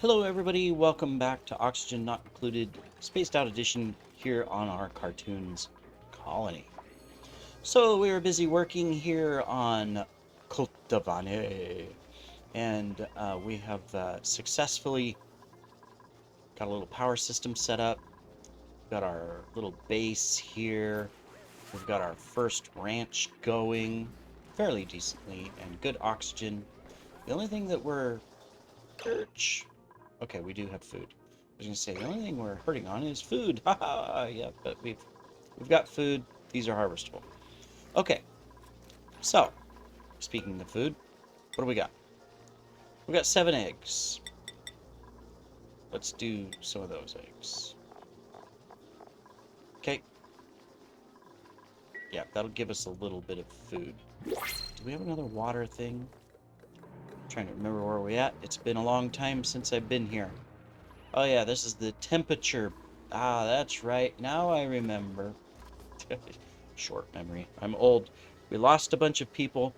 Hello everybody, welcome back to Oxygen Not Included Spaced Out Edition here on our Cartoons Colony. So we were busy working here on Cultivane, and we have successfully got a little power system set up. Got our little base here. We've got our first ranch going fairly decently and good oxygen. The only thing that we're okay, we do have food. I was gonna say the only thing we're hurting on is food. Haha, yeah, but we've got food. These are harvestable. Okay, so speaking of food, what do we got? We got 7 eggs. Let's do some of those eggs. Okay. Yeah, that'll give us a little bit of food. Do we have another water thing? I'm trying to remember where we're at. It's been a long time since I've been here. Oh yeah, this is the temperature. Ah, that's right. Now I remember. Short memory. I'm old. We lost a bunch of people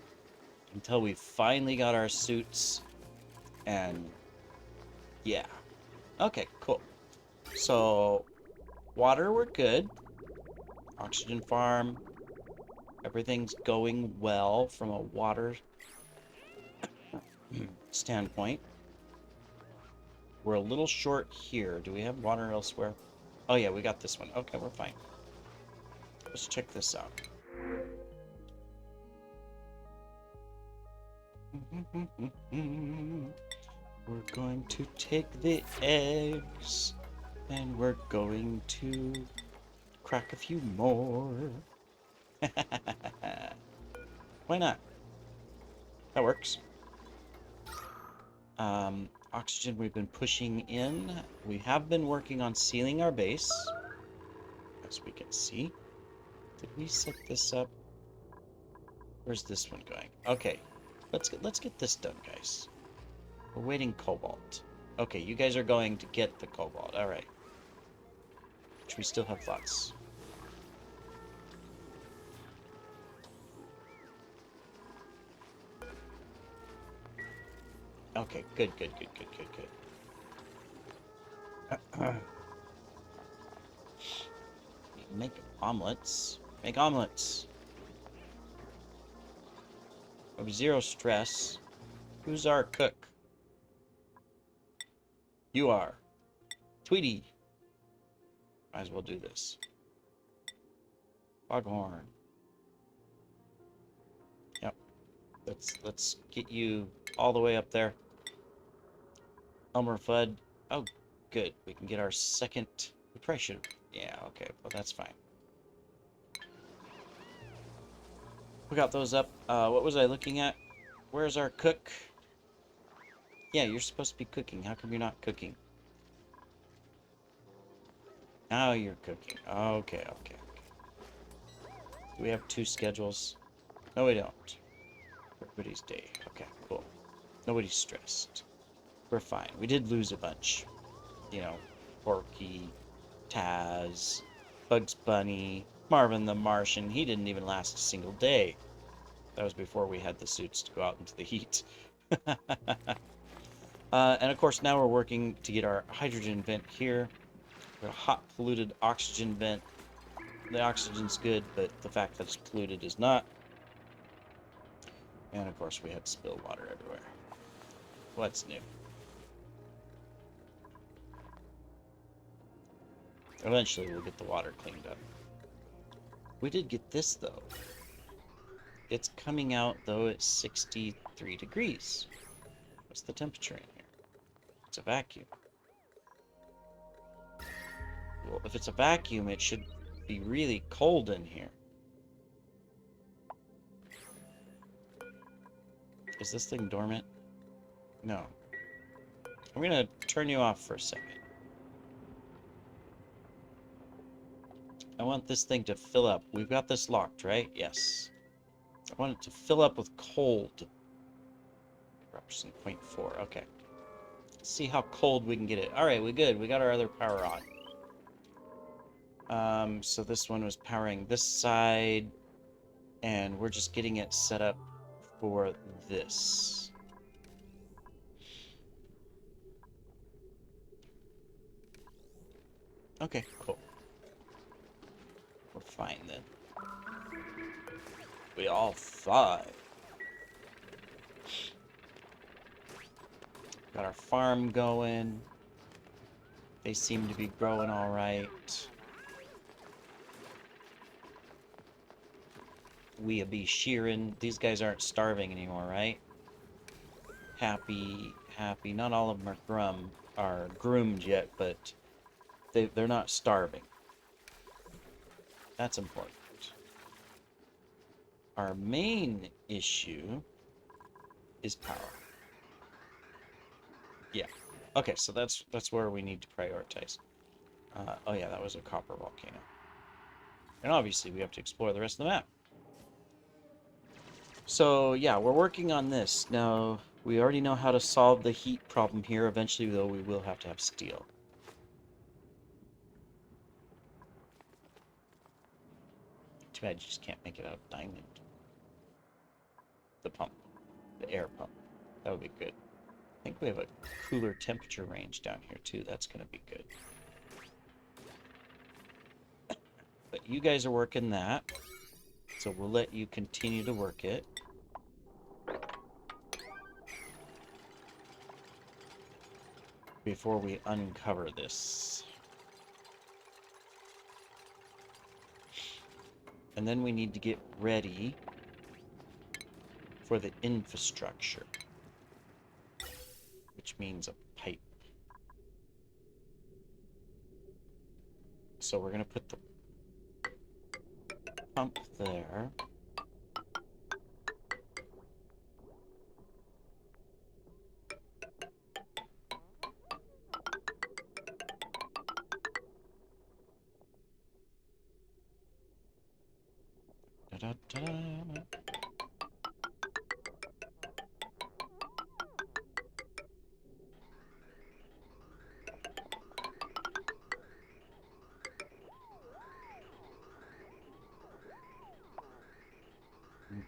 until we finally got our suits. And yeah. Okay, cool. So, water, we're good. Oxygen farm. Everything's going well from a water standpoint. We're a little short here. Do we have water elsewhere? Oh yeah, we got this one. Okay, we're fine. Let's check this out. We're going to take the eggs and we're going to crack a few more. Why not? That works. Oxygen we've been pushing in. We have been working on sealing our base, as we can see. Did we set this up? Where's this one going? Okay, let's get this done, guys. We're waiting cobalt. Okay, you guys are going to get the cobalt. All right. Which we still have lots. Okay, good. Make omelets. Make omelets. Of zero stress. Who's our cook? You are. Tweety. Might as well do this. Foghorn. Yep. Let's get you all the way up there. Elmer Fudd. Oh, good. We can get our second. We probably should. Yeah, okay. Well, that's fine. We got those up. What was I looking at? Where's our cook? Yeah, you're supposed to be cooking. How come you're not cooking? Now you're cooking. Okay. Do we have 2 schedules? No, we don't. Everybody's day. Okay, cool. Nobody's stressed. We're fine. We did lose a bunch. You know, Porky, Taz, Bugs Bunny, Marvin the Martian. He didn't even last a single day. That was before we had the suits to go out into the heat. And of course, now we're working to get our hydrogen vent here. We've got a hot, polluted oxygen vent. The oxygen's good, but the fact that it's polluted is not. And of course, we had spilled water everywhere. What's new? Eventually, we'll get the water cleaned up. We did get this, though. It's coming out, though, at 63 degrees. What's the temperature in here? It's a vacuum. Well, if it's a vacuum, it should be really cold in here. Is this thing dormant? No. I'm gonna turn you off for a second. I want this thing to fill up. We've got this locked, right? Yes. I want it to fill up with cold. Eruption 0.4. Okay. Let's see how cold we can get it. Alright, we good. We got our other power on. So this one was powering this side. And we're just getting it set up for this. Okay, cool. We're fine then. We all fine. Got our farm going. They seem to be growing all right. We'll be shearing. These guys aren't starving anymore, right? Happy, happy. Not all of them are groomed yet, but they're not starving. That's important. Our main issue is power. Yeah. Okay, so that's where we need to prioritize. Oh yeah, that was a copper volcano. And obviously we have to explore the rest of the map. So yeah, we're working on this. Now, we already know how to solve the heat problem here. Eventually, though, we will have to have steel. Too bad you just can't make it out of diamond. The pump. The air pump. That would be good. I think we have a cooler temperature range down here, too. That's going to be good. But you guys are working that. So we'll let you continue to work it. Before we uncover this. And then we need to get ready for the infrastructure. Which means a pipe. So we're going to put the pump there. Da-da-da.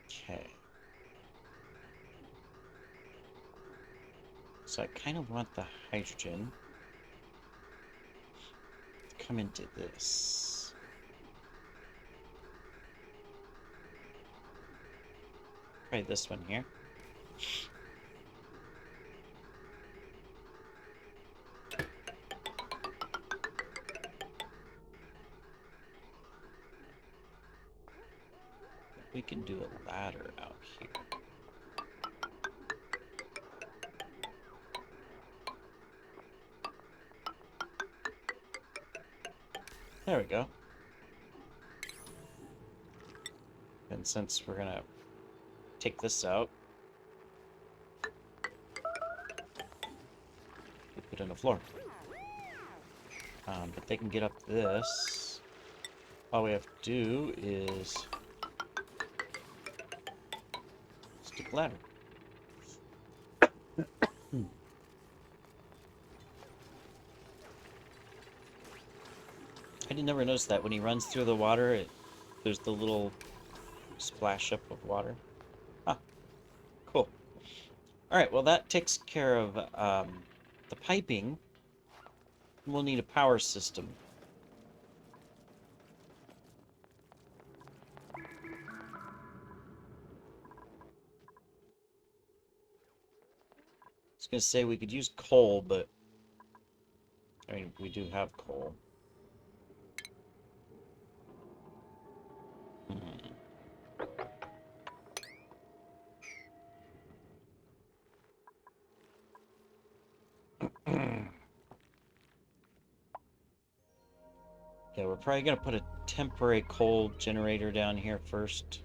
Okay. So I kind of want the hydrogen to come into this. Try this one here. We can do a ladder out here. There we go. And since we're gonna take this out, we put in a floor. But they can get up this. All we have to do is stick a ladder. I did never notice that when he runs through the water, there's the little splash up of water. Ah, cool. All right, well that takes care of the piping. We'll need a power system. I was gonna say we could use coal, but I mean we do have coal. Yeah, we're probably gonna put a temporary coal generator down here first.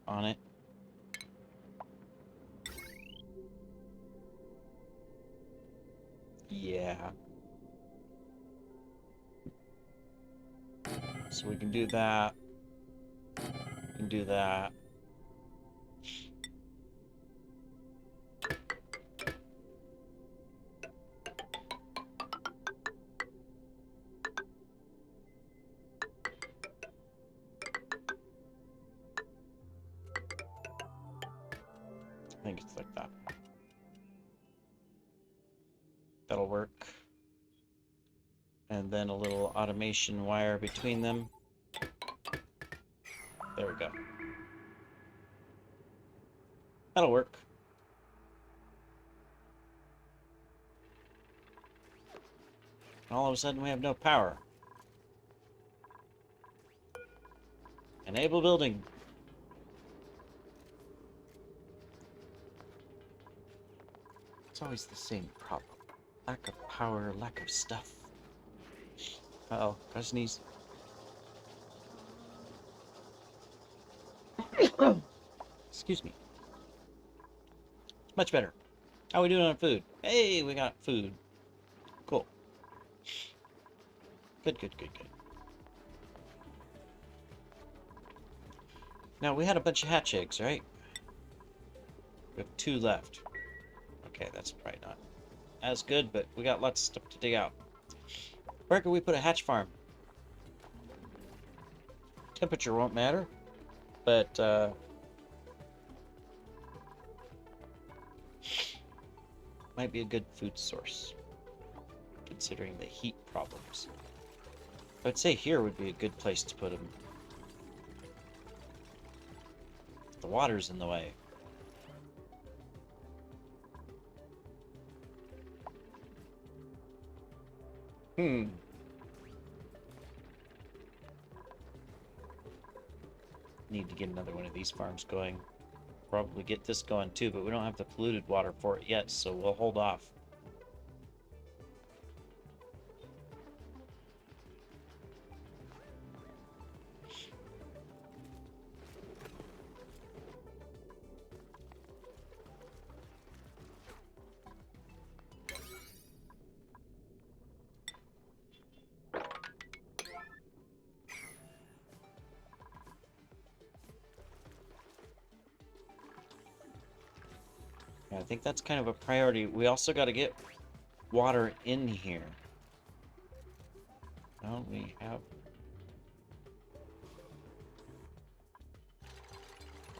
On it. Yeah. So we can do that. We can do that. I think it's like that. That'll work. And then a little automation wire between them. There we go. That'll work. All of a sudden we have no power. Enable building. It's always the same problem. Lack of power, lack of stuff. Uh-oh, got a sneeze. Excuse me. Much better. How are we doing on food? Hey, we got food. Cool. Good, good, good, good. Now, we had a bunch of hatch eggs, right? We have 2 left. Okay, that's probably not as good, but we got lots of stuff to dig out. Where can we put a hatch farm? Temperature won't matter, but might be a good food source, considering the heat problems. I'd say here would be a good place to put them. The water's in the way. Need to get another one of these farms going. Probably get this going too, but we don't have the polluted water for it yet, so we'll hold off. I think that's kind of a priority. We also got to get water in here. Well, we have...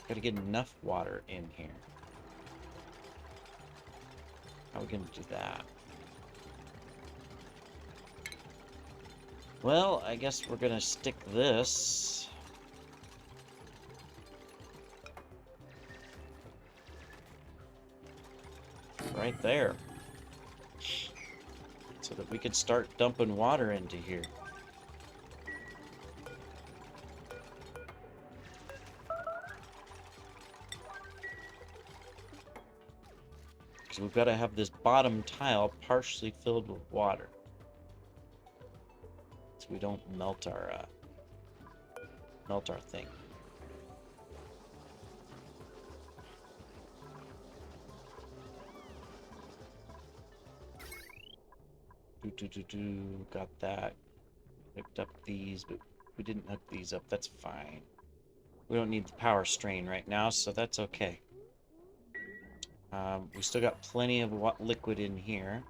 Got to get enough water in here. How are we going to do that? Well, I guess we're going to stick this... right there, so that we could start dumping water into here. Because we've got to have this bottom tile partially filled with water, so we don't melt our thing. Got that. Hooked up these, but we didn't hook these up. That's fine. We don't need the power strain right now, so that's okay. We still got plenty of liquid in here.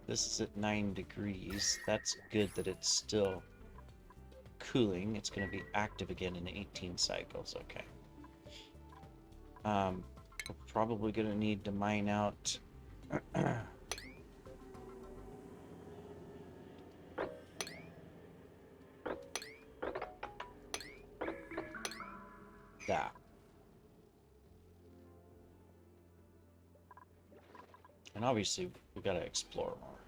This is at 9 degrees. That's good that it's still cooling. It's going to be active again in 18 cycles. Okay. We're probably going to need to mine out... that. And obviously, we gotta explore more.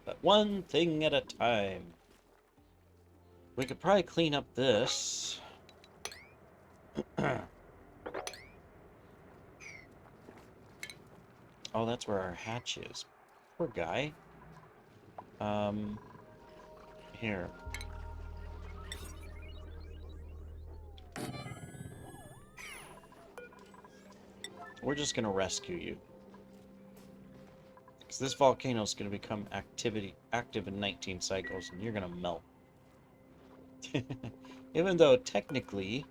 But one thing at a time. We could probably clean up this. Oh, that's where our hatch is. Poor guy. Here. We're just gonna rescue you. Because this volcano is gonna become active in 19 cycles, and you're gonna melt. Even though technically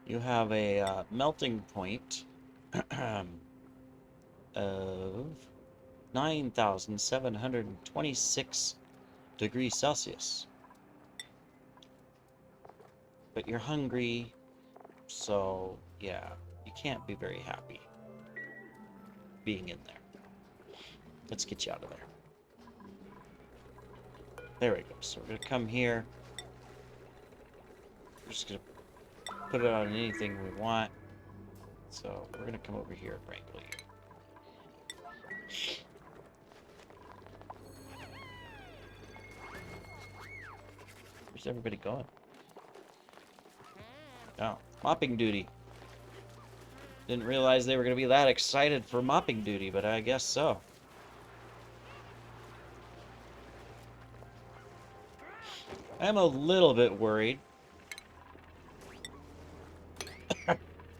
you have a melting point of 9,726 degrees Celsius. But you're hungry, so yeah, you can't be very happy being in there. Let's get you out of there. There we go. So we're going to come here. We're just going to put it on anything we want. So we're going to come over here and wrangle you. Where's everybody going? Oh, mopping duty. Didn't realize they were going to be that excited for mopping duty, but I guess so. I'm a little bit worried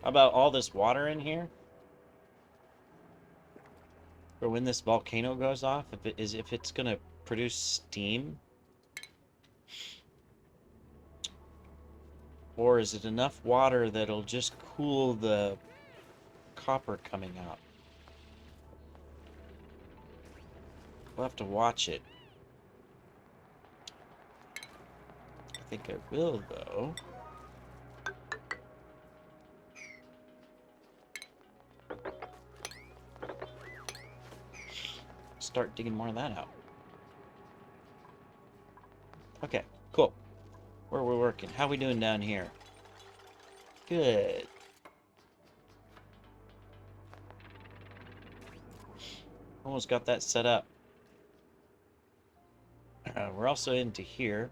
about all this water in here. Or when this volcano goes off, if it's going to produce steam. Or is it enough water that'll just cool the copper coming out? We'll have to watch it. I think I will, though. Start digging more of that out. Okay, cool. Where are we working? How we doing down here? Good. Almost got that set up. We're also into here.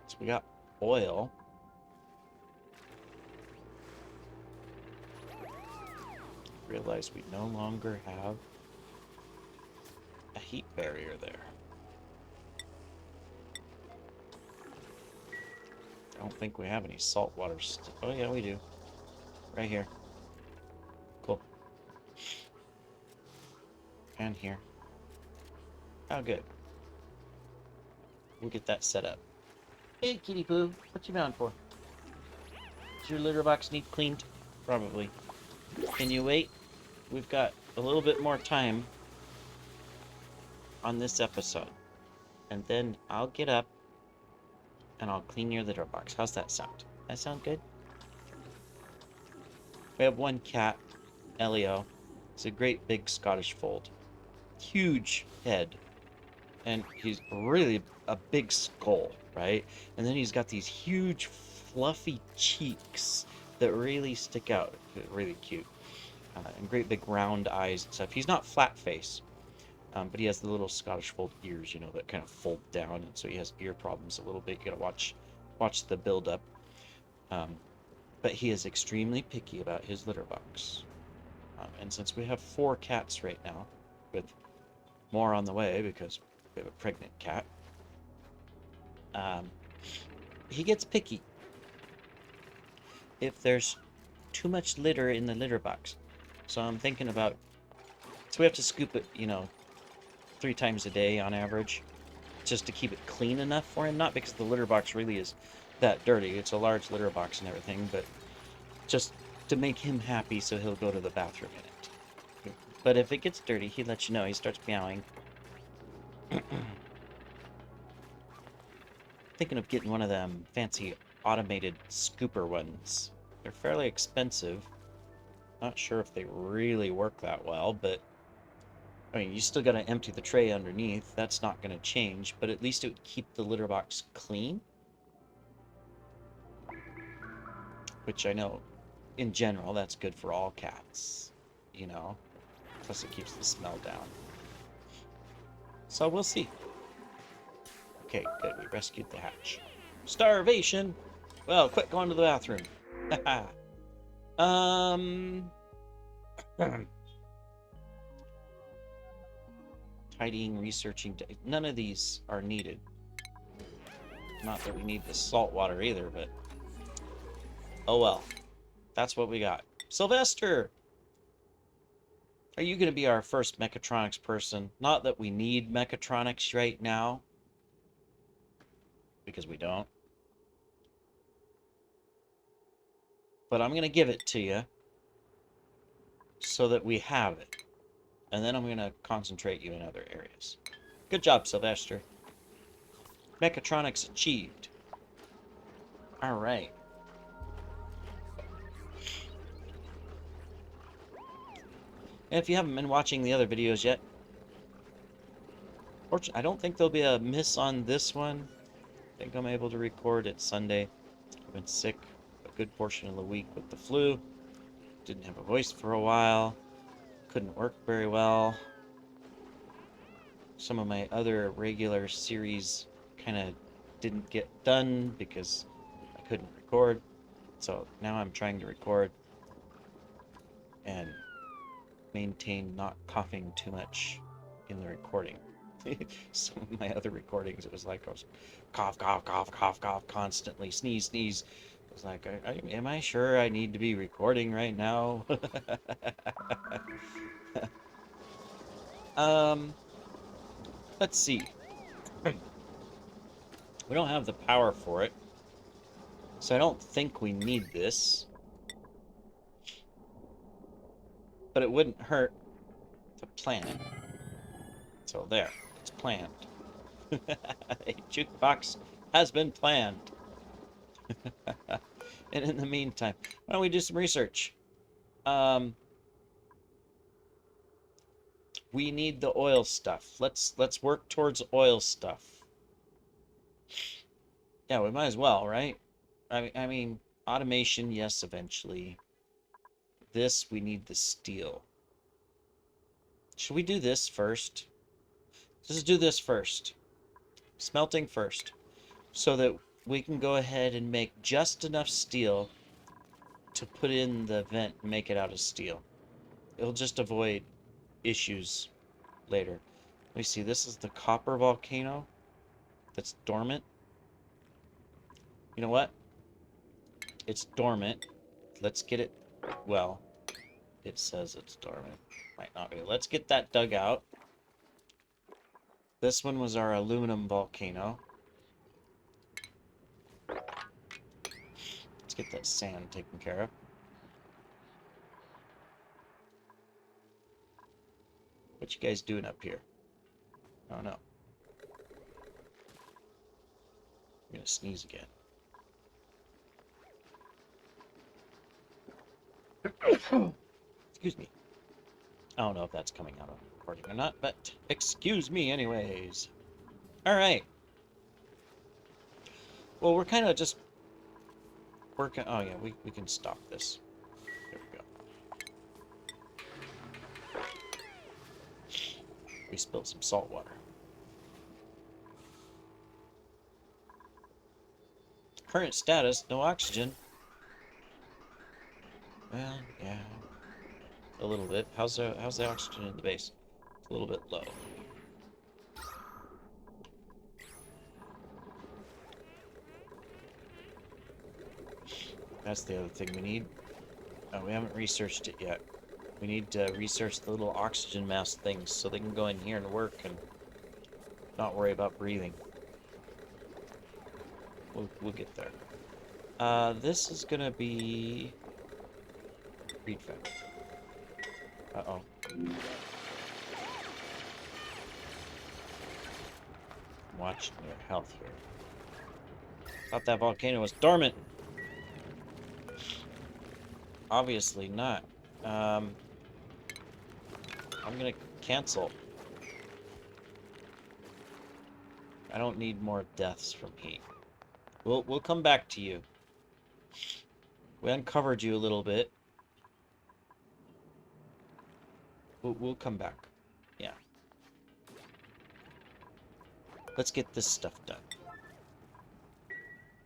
So we got oil. Realize we no longer have a heat barrier there. I don't think we have any salt water. Oh yeah, we do. Right here. Cool. And here. Oh, good. We'll get that set up. Hey, kitty poo. What you bound for? Does your litter box need cleaned? Probably. Can you wait? We've got a little bit more time on this episode. And then I'll get up and I'll clean your litter box. How's that sound? That sound good? We have one cat, Elio. It's a great big Scottish fold. Huge head. And he's really a big skull, right? And then he's got these huge fluffy cheeks that really stick out. Really cute. And great big round eyes and stuff. He's not flat face. But he has the little Scottish fold ears, you know, that kind of fold down, and so he has ear problems a little bit. You gotta watch the build up. But he is extremely picky about his litter box. And since we have 4 cats right now, with more on the way because we have a pregnant cat, he gets picky if there's too much litter in the litter box. So I'm thinking about, so we have to scoop it, you know, 3 times a day on average, just to keep it clean enough for him. Not because the litter box really is that dirty. It's a large litter box and everything, but just to make him happy so he'll go to the bathroom in it. But if it gets dirty, he lets you know. He starts meowing. Thinking of getting one of them fancy automated scooper ones. They're fairly expensive. Not sure if they really work that well, but I mean, you still got to empty the tray underneath. That's not going to change, but at least it would keep the litter box clean. Which I know, in general, that's good for all cats, you know? Plus it keeps the smell down. So we'll see. Okay, good. We rescued the hatch. Starvation! Well, quit going to the bathroom. Tidying, researching. None of these are needed. Not that we need the salt water either, but oh well. That's what we got. Sylvester! Are you going to be our first mechatronics person? Not that we need mechatronics right now, because we don't. But I'm going to give it to you so that we have it. And then I'm going to concentrate you in other areas. Good job, Sylvester. Mechatronics achieved. All right. And if you haven't been watching the other videos yet, Fortunately, I don't think there'll be a miss on this one. I think I'm able to record it Sunday. I've been sick a good portion of the week with the flu. Didn't have a voice for a while. Couldn't work very well. Some of my other regular series kind of didn't get done because I couldn't record. So now I'm trying to record and maintain not coughing too much in the recording. Some of my other recordings, it was like I was cough, cough, cough, cough, cough, constantly, sneeze, sneeze. I was like, am I sure I need to be recording right now? um, let's see. We don't have the power for it, so I don't think we need this. But it wouldn't hurt to plant it. So there, it's planned. A jukebox has been planned. And in the meantime, why don't we do some research? We need the oil stuff. Let's work towards oil stuff. Yeah, we might as well, right? I mean, automation, yes, eventually. This, we need the steel. Should we do this first? Let's do this first. Smelting first. So that we can go ahead and make just enough steel to put in the vent and make it out of steel. It'll just avoid issues later. Let me see, this is the copper volcano that's dormant. You know what? It's dormant. Let's get it, well, it says it's dormant. Might not be. Let's get that dug out. This one was our aluminum volcano. Let's get that sand taken care of. What you guys doing up here? Oh no. I'm gonna sneeze again. Excuse me. I don't know if that's coming out on recording or not, but excuse me anyways. Alright. Well, we're kind of just working... Oh yeah, we can stop this. There we go. We spilled some salt water. Current status, no oxygen. Well, yeah. A little bit. How's the oxygen in the base? It's a little bit low. That's the other thing we need. Oh, we haven't researched it yet. We need to research the little oxygen mask things so they can go in here and work and not worry about breathing. We'll get there. This is gonna be reed factory. Uh-oh. I'm watching your health here. Thought that volcano was dormant. Obviously not. I'm gonna cancel. I don't need more deaths from heat. We'll come back to you. We uncovered you a little bit. We'll come back. Yeah. Let's get this stuff done.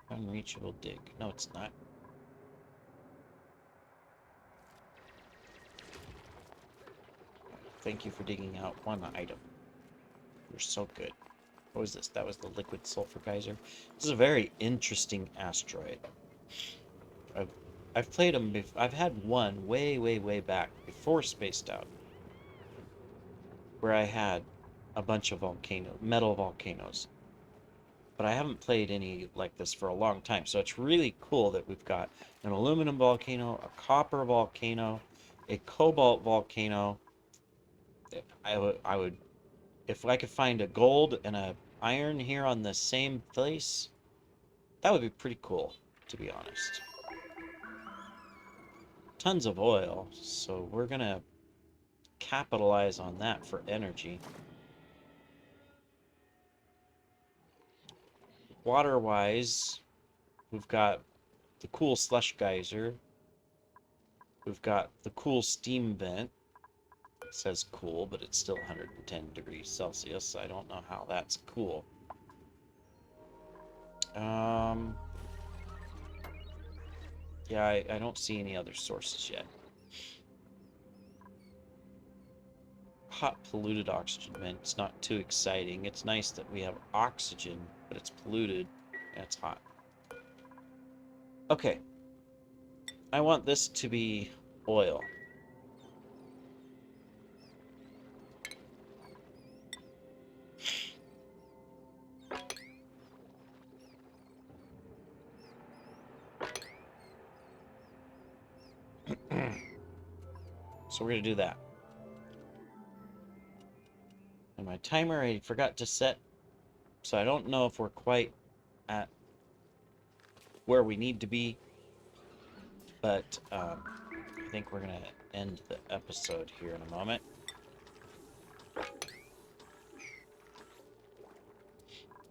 Unreachable dig. No, it's not. Thank you for digging out one item. You're so good. What was this? That was the liquid sulfur geyser. This is a very interesting asteroid. I've played them. I've had one way back before Spaced Out, where I had a bunch of metal volcanoes. But I haven't played any like this for a long time, so it's really cool that we've got an aluminum volcano, a copper volcano, a cobalt volcano. I would, if I could find a gold and a iron here on the same place, that would be pretty cool, to be honest. Tons of oil, so we're gonna capitalize on that for energy. water-wise, we've got the cool slush geyser. We've got the cool steam vent. It says cool, but it's still 110 degrees Celsius. I don't know how that's cool. Yeah, I don't see any other sources yet. Hot polluted oxygen vent. It's not too exciting. It's nice that we have oxygen, but it's polluted and it's hot. Okay. I want this to be oil. So we're going to do that. And my timer I forgot to set, so I don't know if we're quite at where we need to be, but I think we're going to end the episode here in a moment.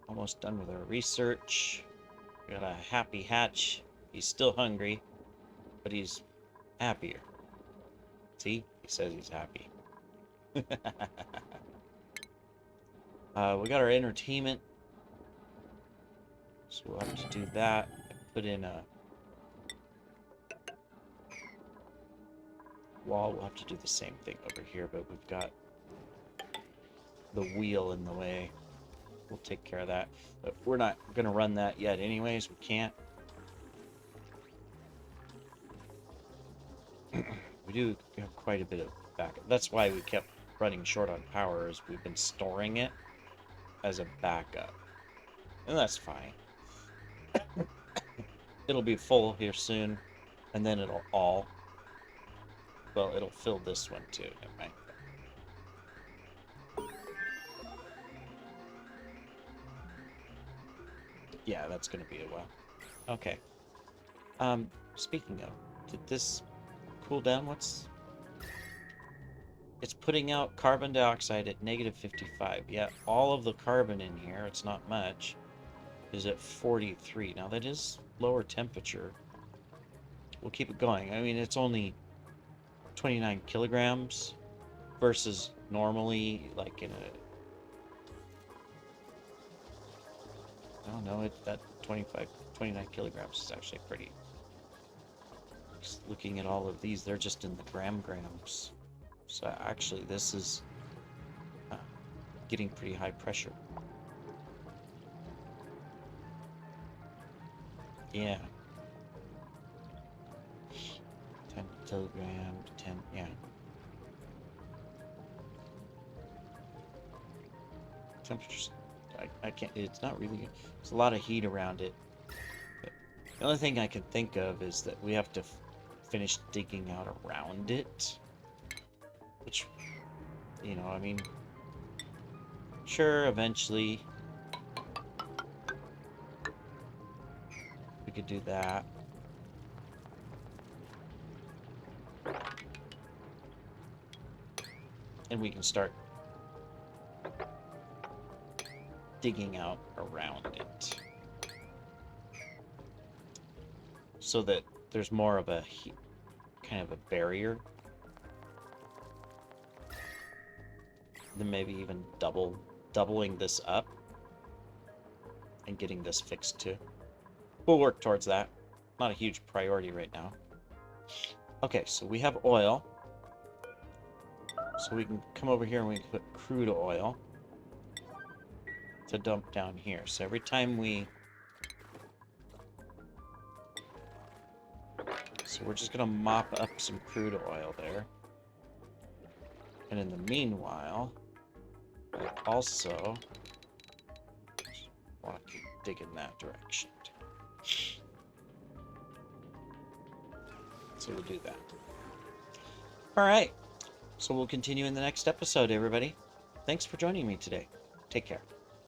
Almost done with our research. We got a happy hatch. He's still hungry, but he's happier. See? He says he's happy. We got our entertainment. So we'll have to do that. Put in a wall. We'll have to do the same thing over here, but we've got the wheel in the way. We'll take care of that. But we're not going to run that yet anyways. We can't. We do have quite a bit of backup. That's why we kept running short on power, is we've been storing it as a backup. And that's fine. It'll be full here soon, and then it'll fill this one too. Never mind. Yeah, that's gonna be a while. Okay. Speaking of, did this cool down? It's putting out carbon dioxide at -55. Yeah, all of the carbon in here, it's not much, is at 43. Now that is lower temperature. We'll keep it going. I mean, it's only 29 kilograms versus normally like in a, I don't know, that 29 kilograms is actually pretty. Just looking at all of these, they're just in the grams. So actually this is getting pretty high pressure. Yeah. 10 kilograms, 10, yeah. Temperatures, I can't, it's not really, there's a lot of heat around it. But the only thing I can think of is that we have to finish digging out around it. Which, you know, I mean, sure, eventually we could do that. And we can start digging out around it. So that there's more of a kind of a barrier. Then maybe even doubling this up and getting this fixed too. We'll work towards that. Not a huge priority right now. Okay, so we have oil. So we can come over here and we can put crude oil to dump down here. So every time so we're just gonna mop up some crude oil there. And in the meanwhile, I also want to keep digging that direction. So we'll do that. All right. So we'll continue in the next episode, everybody. Thanks for joining me today. Take care.